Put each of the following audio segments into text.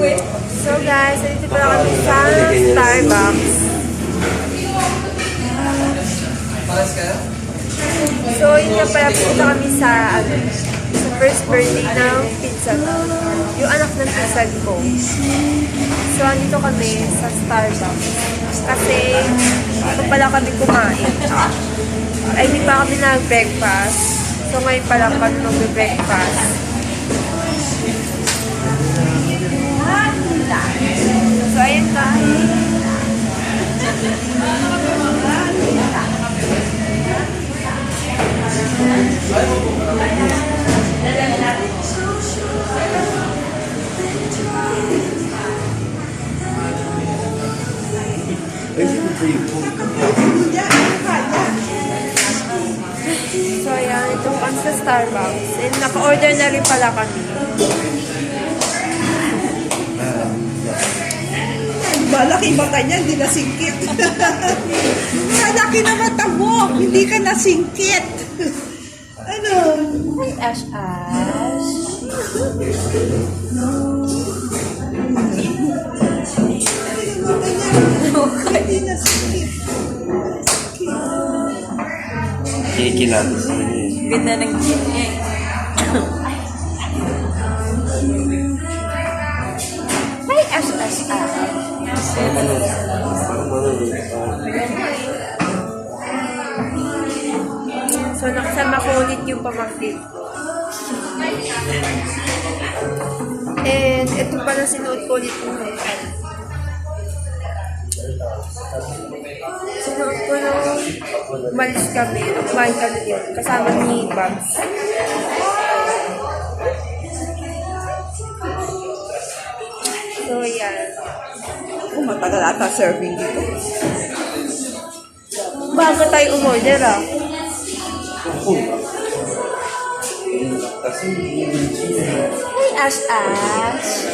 So guys, dito pala kami sa Starbucks. So yun nga pala, punta kami sa first birthday ng pinsan ko. Yung anak ng pinsan ko. So andito kami sa Starbucks. Kasi ito pala kami kumain. Ay, hindi pa kami nag-breakfast. So ngayon pa lang kami mag-breakfast. So ayun na. So ayan, ito kami sa Starbucks. And naka-order na rin pala kami. Malaki ba kanya, hindi nasingkit. Malaki na mata mo, hindi ka nasingkit. Ano? Hi, Ash Ash. Hindi nasingkit. Kikilala. Ganda ng gin eh. Hi, Ash Ash Ash. So, nakasama ko ulit yung pamangkin ko. And, ito pala sinuot ko ulit yung haircut. Sinuot ko nung umalis kami. Kumain kami yun. Kasama ni Babs. So, yan. Kung matagal ata serving dito. Bago tayo umorder ah. Hi, Ash Ash.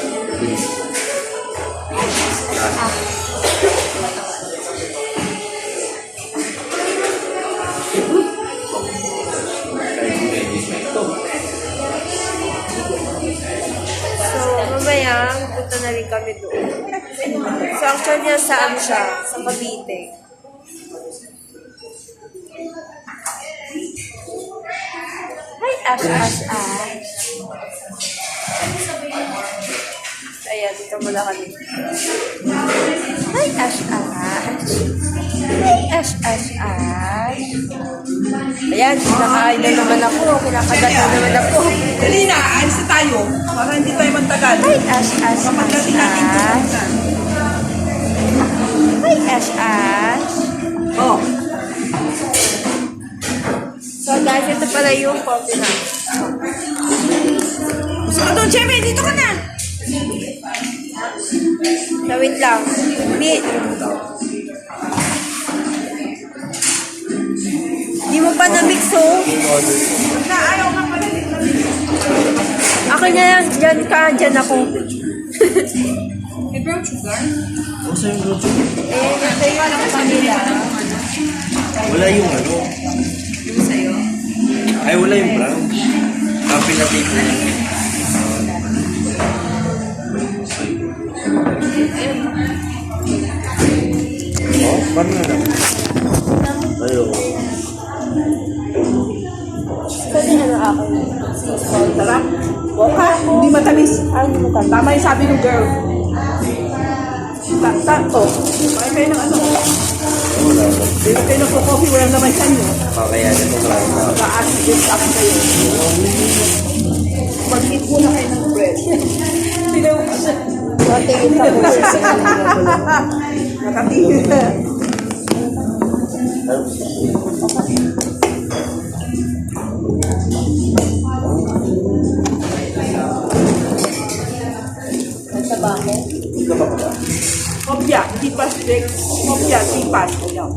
So, mamaya, pupunta na rin kami doon. So, actually, saan siya? Sa Cavite. Hi, Ash, Ash, Ash. Ayan, dito mula kami. Hi, Ash, Ash. Hi, Ash, Ash, Ash. Ayan, kinakain na naman ako. Kinakagat na naman ako. Dali na, alis na tayo. Para hindi tayo magtagal. Hi, Ash, Ash, Ash, Ash. Hi, Ash, Ash. Oh. So guys, ito pala yung coffee na. So, doon, Jemmy, dito ka na. So, wait lang. Wait. Di mo pa na-mix, oh. Na, ayaw nga pala dito. Ako na lang, dyan ka, dyan ako. May brown sugar? Masa yung brocho? Eh, ito yung ano kanila. Wala yung ano. Yung sa'yo? Ay, wala yung brown. Kape na tape. Oh, paano na lang? Ayaw. Kasi ano ako. Sarap. Boka, hindi matamis. Ay, hindi mo ka. Tama yung sabi ng girl. Sakto. Kaya kayo ng ano. Wala ba? Kaya kayo ng coffee, walang naman sa inyo. Kakayanin mo brown na. Maka-acid this up kayo. Mag-eat muna kayo ng bread. Matingin ka po. Nakatingin na. Sa bakit? Ikaw pa pala? Kopya, tipas, kopya, tipas. Ayan.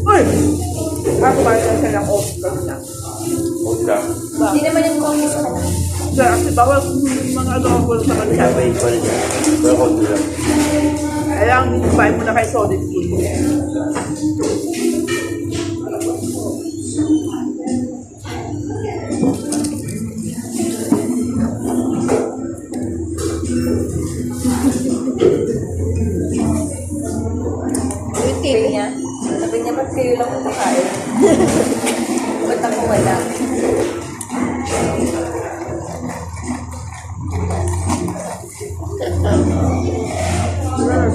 Uy! Ako ba na siya ng off na? Huwag ka. Hindi naman yung coffee sa kanila. Kasi bawal yung mga alcohol sa kanila. Sabay pa rin yan. Pero konti lang. Kailangan buy mo na kay solid food. kilo. Sabi niya, ba't kayo lang kumakain? Ba't ako wala?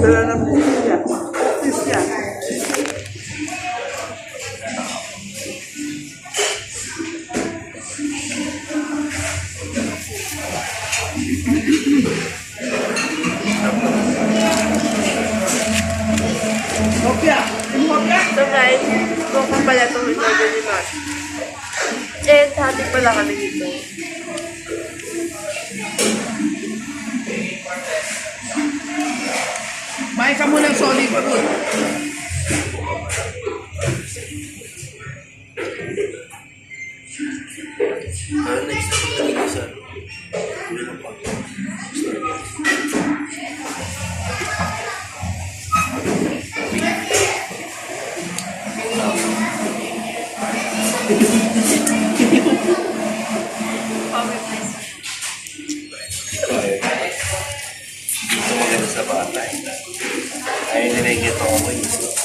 Dala na po siya. Siya. Hopya! Hopya! So guys, kung ko pala itong in-order ni Mark. And hati pala kami dito. May ka muna solid food. Next na talaga sa ano pa. Ito maganda sa bata. Ayun nila yung ito ako.